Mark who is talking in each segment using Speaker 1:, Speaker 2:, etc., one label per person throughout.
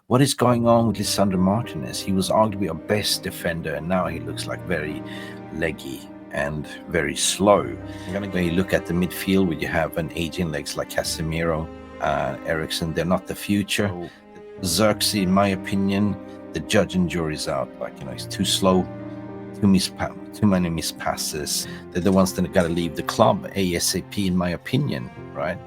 Speaker 1: What is going on with Lisandro Martinez? He was arguably our best defender, and now he looks like very leggy and very slow. When you look at the midfield, where you have an aging legs like Casimiro, Eriksen, they're not the future. Zirkzee, in my opinion, the judge and jury's out. He's too slow, too many missed passes. They're the ones that got to leave the club ASAP, in my opinion, right?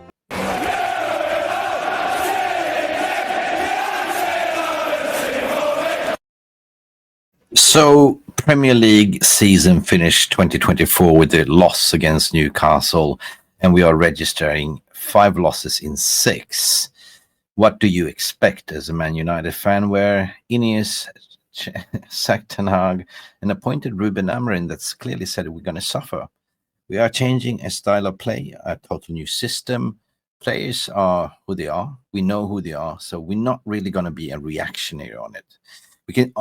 Speaker 1: So, Premier League season finished 2024 with a loss against Newcastle, and we are registering 5 losses in 6. What do you expect as a Man United fan, where Ineos sacked Ten Hag and appointed Ruben Amorim that's clearly said we're going to suffer? We are changing a style of play, a total new system. Players are who they are. We know who they are, so we're not really going to be a reactionary on it. We can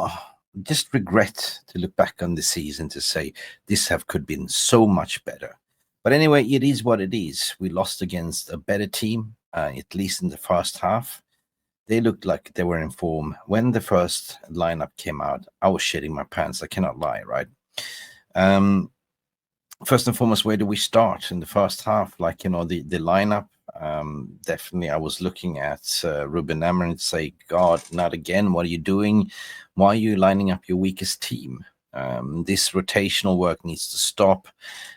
Speaker 1: just regret to look back on the season to say this could have been so much better. But anyway, it is what it is. We lost against a better team, at least in the first half. They looked like they were in form. When the first lineup came out, I was shitting my pants. I cannot lie, right? First and foremost, where do we start in the first half? The lineup. Definitely, I was looking at Ruben Amorim and say, God, not again. What are you doing? Why are you lining up your weakest team? This rotational work needs to stop.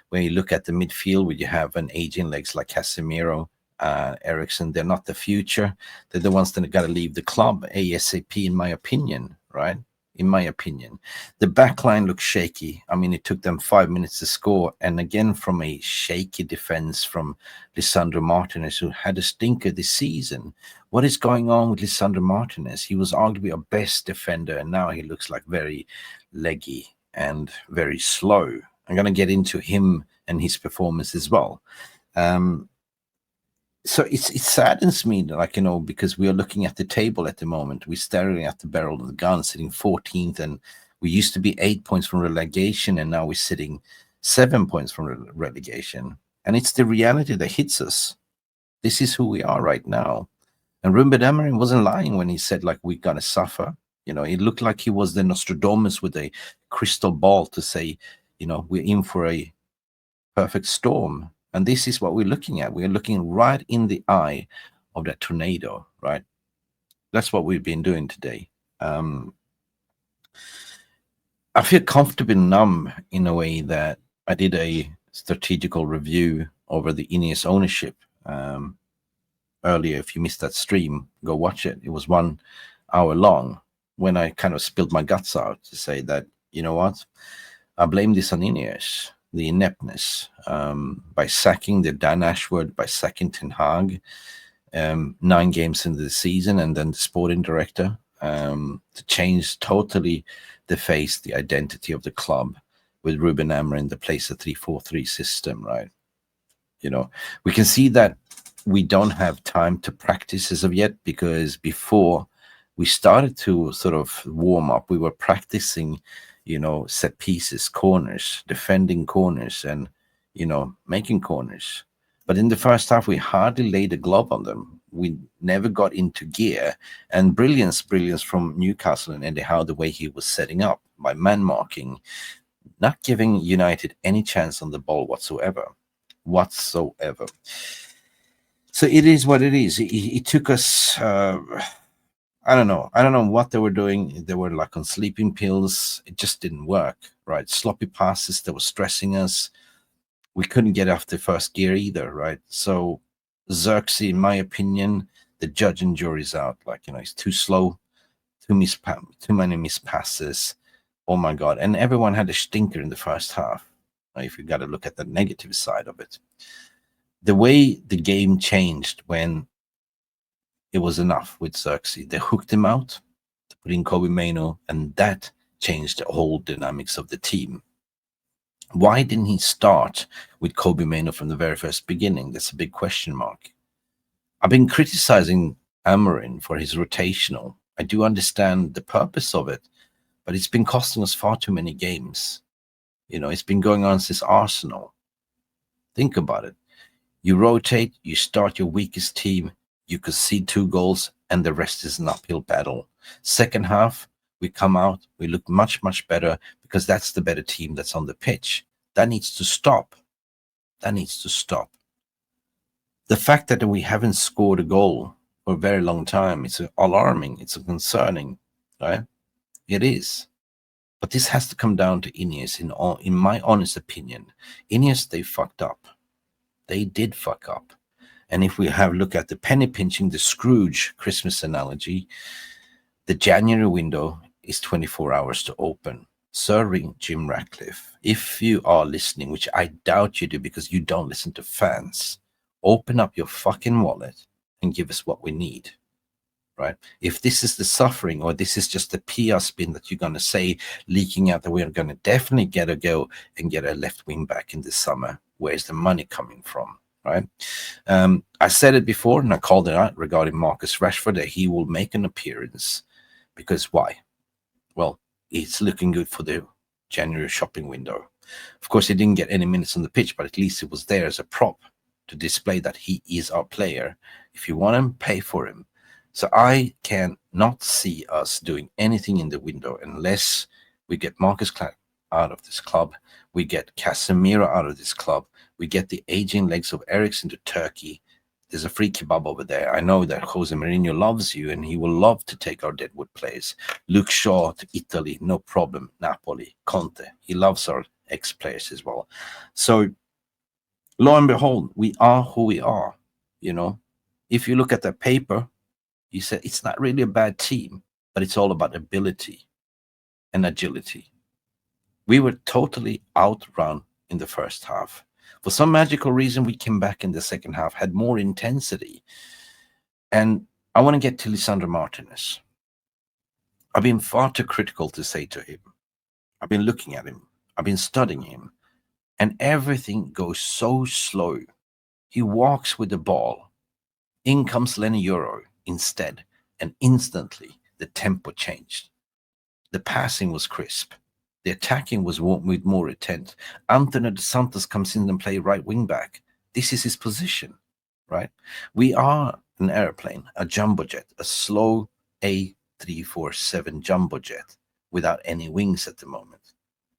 Speaker 1: When you look at the midfield, where you have an aging legs like Casimiro, Eriksen, they're not the future. They're the ones that got to leave the club ASAP, in my opinion, right? In my opinion, the backline looks shaky. I mean, it took them 5 minutes to score, and again from a shaky defense from Lisandro Martinez, who had a stinker this season. What is going on with Lisandro Martinez? He was arguably our best defender, and now he looks like very leggy and very slow. I'm going to get into him and his performance as well. So it saddens me, because we are looking at the table at the moment. We're staring at the barrel of the gun, sitting 14th, and we used to be 8 points from relegation, and now we're sitting 7 points from relegation. And it's the reality that hits us. This is who we are right now. And Ruben Amorim wasn't lying when he said, we're going to suffer. It looked like he was the Nostradamus with a crystal ball to say, we're in for a perfect storm. And this is what we're looking at. We're looking right in the eye of that tornado, right? That's what we've been doing today. I feel comfortable numb in a way that I did a strategical review over the Ineos ownership earlier. If you missed that stream, go watch it. It was 1 hour long, when I kind of spilled my guts out to say that, you know what? I blame this on Ineos. The ineptness, by sacking the Dan Ashworth, by sacking Ten Hag, 9 games into the season, and then the sporting director, to change totally the identity of the club with Ruben Amorim, the place a 3-4-3 system, right? We can see that we don't have time to practice as of yet, because before we started to sort of warm up, we were practicing set pieces, corners, defending corners, and, making corners. But in the first half, we hardly laid a glove on them. We never got into gear. And brilliance from Newcastle and Eddie Howe, the way he was setting up by man marking, not giving United any chance on the ball whatsoever. So it is what it is. It took us... I don't know what they were doing. They were on sleeping pills. It just didn't work, right? Sloppy passes that were stressing us. We couldn't get off the first gear either, right? So Zirkzee, in my opinion, the judge and jury's out. He's too slow, too many missed passes. Oh my God. And everyone had a stinker in the first half, if you got to look at the negative side of it. The way the game changed when it was enough with Zirkzee. They hooked him out to put in Kobe Mainoo, and that changed the whole dynamics of the team. Why didn't he start with Kobe Mainoo from the very first beginning? That's a big question mark. I've been criticizing Amorim for his rotational. I do understand the purpose of it, but it's been costing us far too many games. It's been going on since Arsenal. Think about it. You rotate, you start your weakest team, you could see 2 goals, and the rest is an uphill battle. Second half, we come out, we look much, much better because that's the better team that's on the pitch. That needs to stop. That needs to stop. The fact that we haven't scored a goal for a very long time, it's alarming, it's concerning, right? It is. But this has to come down to Ineos, in my honest opinion. Ineos, they fucked up. They did fuck up. And if we have a look at the penny pinching, the Scrooge Christmas analogy, the January window is 24 hours to open. Sir Jim Ratcliffe, if you are listening, which I doubt you do because you don't listen to fans, open up your fucking wallet and give us what we need. Right? If this is the suffering, or this is just the PR spin that you're going to say, leaking out that we're going to definitely get a go and get a left wing back in this summer, where's the money coming from? Right? I said it before and I called it out regarding Marcus Rashford that he will make an appearance. Because why? Well, it's looking good for the January shopping window. Of course, he didn't get any minutes on the pitch, but at least it was there as a prop to display that he is our player. If you want him, pay for him. So I can not see us doing anything in the window unless we get Marcus Clark out of this club, we get Casimiro out of this club, we get the aging legs of Eriksen to Turkey. There's a free kebab over there. I know that Jose Mourinho loves you and he will love to take our Deadwood players. Luke Shaw to Italy, no problem. Napoli, Conte, he loves our ex-players as well. So lo and behold, we are who we are. You know, if you look at the paper, you said it's not really a bad team, but it's all about ability and agility. We were totally outrun in the first half. For some magical reason, we came back in the second half, had more intensity. And I want to get to Lisandro Martinez. I've been far too critical to say to him. I've been looking at him. I've been studying him. And everything goes so slow. He walks with the ball. In comes Lenny Euro instead, and instantly the tempo changed. The passing was crisp. The attacking was with more intent. Antonio dos Santos comes in and play right wing back. This is his position, right? We are an airplane, a jumbo jet, a slow A347 jumbo jet without any wings at the moment.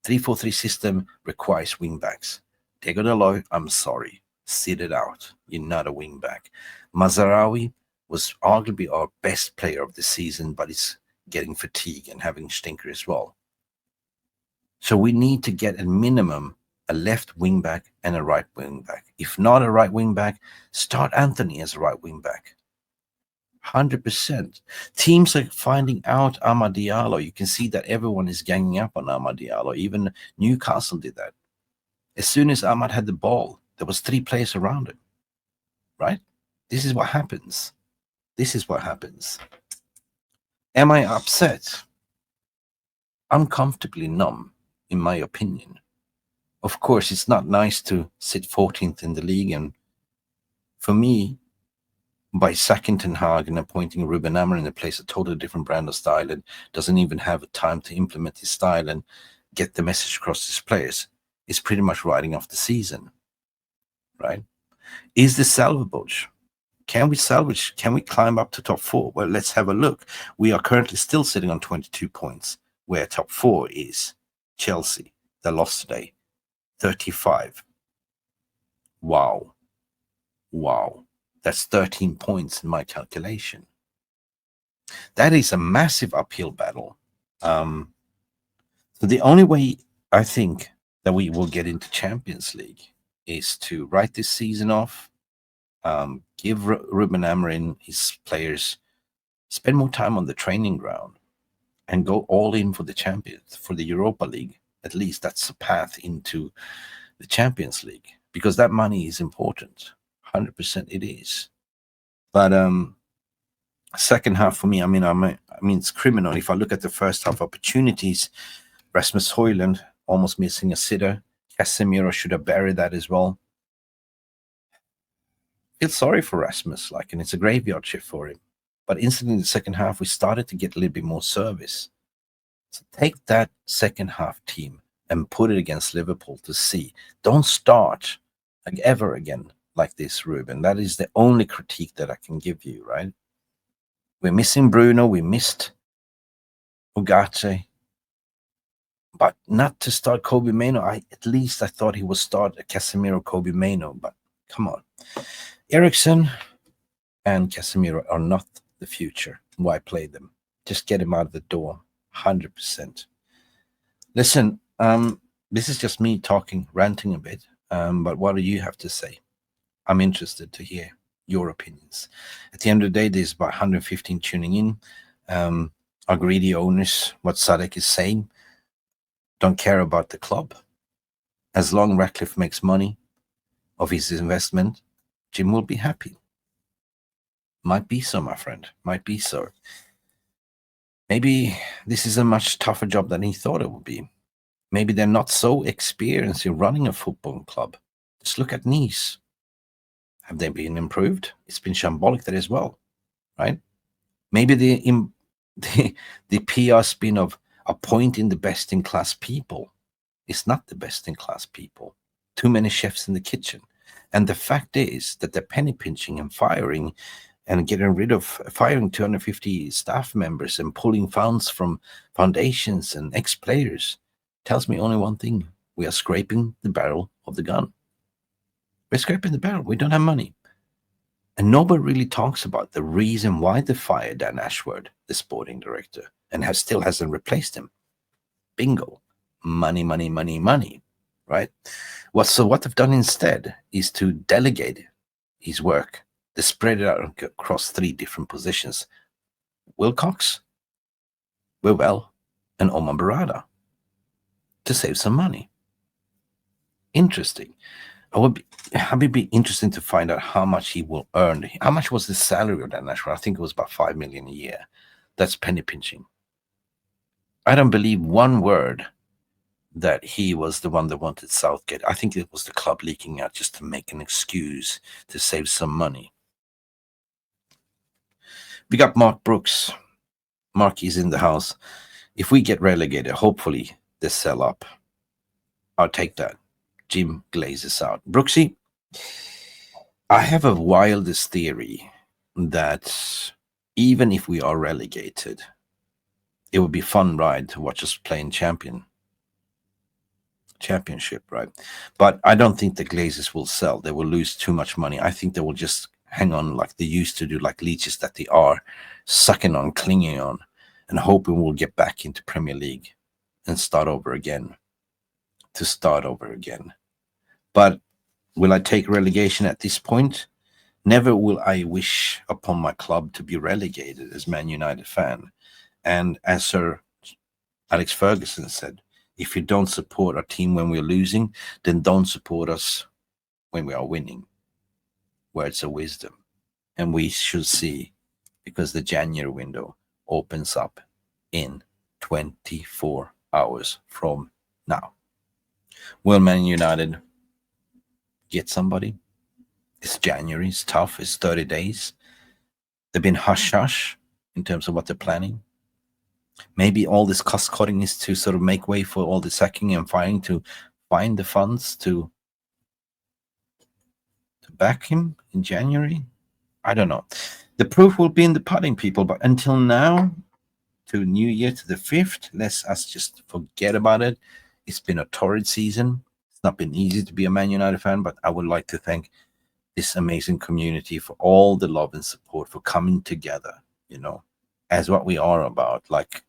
Speaker 1: 3-4-3 system requires wing backs. Diego Dalot, I'm sorry, sit it out. You're not a wing back. Mazarawi was arguably our best player of the season, but he's getting fatigue and having stinker as well. So we need to get at minimum a left wing back and a right wing back. If not a right wing back, start Anthony as a right wing back. 100%. Teams are finding out Amad Diallo. You can see that everyone is ganging up on Amad Diallo. Even Newcastle did that. As soon as Amad had the ball, there was 3 players around him. Right? This is what happens. This is what happens. Am I upset? Uncomfortably numb, in my opinion. Of course, it's not nice to sit 14th in the league, and for me, by sacking Ten Hag and appointing Ruben Amorim that plays a totally different brand of style and doesn't even have time to implement his style and get the message across to his players, is pretty much writing off the season, right? Is this salvageable? Can we salvage? Can we climb up to top 4? Well, let's have a look. We are currently still sitting on 22 points, where top 4 is Chelsea. They lost today, 35. Wow. That's 13 points in my calculation. That is a massive uphill battle. So the only way I think that we will get into Champions League is to write this season off, give Ruben Amorim, his players, spend more time on the training ground and go all in for the Champions, for the Europa League. At least that's a path into the Champions League, because that money is important. 100% it is. But second half for me, I mean, it's criminal. If I look at the first half opportunities, Rasmus Højlund almost missing a sitter. Casemiro should have buried that as well. Feel sorry for Rasmus, and it's a graveyard shift for him. But instantly in the second half, we started to get a little bit more service. So take that second half team and put it against Liverpool to see. Don't start ever again like this, Ruben. That is the only critique that I can give you, right? We're missing Bruno, we missed Ugarte, but not to start Kobe Mano. At least I thought he would start a Casemiro, Kobe Mano, but come on. Eriksen and Casemiro are not the future. Why play them? Just get him out of the door, 100%. Listen, this is just me talking, ranting a bit, but what do you have to say? I'm interested to hear your opinions. At the end of the day, there's about 115 tuning in. Our greedy owners, what Sadek is saying, don't care about the club. As long as Ratcliffe makes money of his investment, Jim will be happy. Might be so, my friend. Might be so. Maybe this is a much tougher job than he thought it would be. Maybe they're not so experienced in running a football club. Just look at Nice. Have they been improved? It's been shambolic there as well, right? Maybe the PR spin of appointing the best-in-class people is not the best-in-class people. Too many chefs in the kitchen. And the fact is that they're penny pinching and firing and getting rid of firing 250 staff members and pulling funds from foundations and ex-players tells me only one thing. We are scraping the barrel of the gun. We're scraping the barrel. We don't have money. And nobody really talks about the reason why they fired Dan Ashworth, the sporting director, and still hasn't replaced him. Bingo. Money, money, money, money. Right? So what they've done instead is to delegate his work. They spread it out across 3 different positions. Wilcox, Wewell, and Omar Barada to save some money. Interesting. It'd be interesting to find out how much he will earn. How much was the salary of Dan Ashworth? I think it was about 5 million a year. That's penny pinching. I don't believe one word that he was the one that wanted Southgate. I think it was the club leaking out just to make an excuse to save some money. We got Mark Brooks. Mark is in the house. If we get relegated, hopefully they sell up. I'll take that. Jim glazes out. Brooksy, I have a wildest theory that even if we are relegated, it would be a fun ride to watch us play in championship, right? But I don't think the Glazers will sell. They will lose too much money. I think they will just hang on like they used to do, like leeches that they are, sucking on, clinging on, and hoping we'll get back into Premier League and start over again. But will I take relegation at this point? Never will I wish upon my club to be relegated as Man United fan. And as Sir Alex Ferguson said, if you don't support our team when we're losing, then don't support us when we are winning. Words of wisdom. And we should see, because the January window opens up in 24 hours from now. Will Man United get somebody? It's January, it's tough, it's 30 days. They've been hush-hush in terms of what they're planning. Maybe all this cost-cutting is to sort of make way for all the sacking and firing to find the funds to back him in January. I don't know. The proof will be in the pudding, people. But until now, to New Year, to the 5th, let's us just forget about it. It's been a torrid season. It's not been easy to be a Man United fan, but I would like to thank this amazing community for all the love and support, for coming together, as what we are about. Like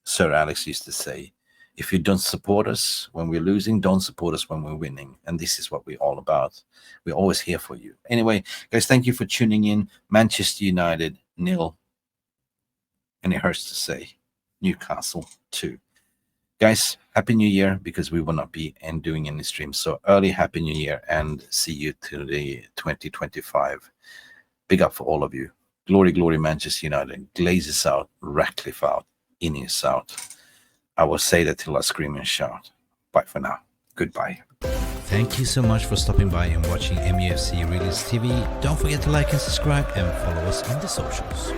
Speaker 1: Sir Alex used to say, if you don't support us when we're losing, don't support us when we're winning. And this is what we're all about. We're always here for you. Anyway, guys, thank you for tuning in. Manchester United 0. And it hurts to say, Newcastle 2. Guys, Happy New Year, because we will not be doing any streams. So early Happy New Year, and see you to the 2025. Big up for all of you. Glory, glory, Manchester United. Glazes out, Ratcliffe out, Ineos out. I will say that till I scream and shout. Bye for now. Goodbye. Thank you so much for stopping by and watching MUFC RealistTV. Don't forget to like and subscribe and follow us on the socials.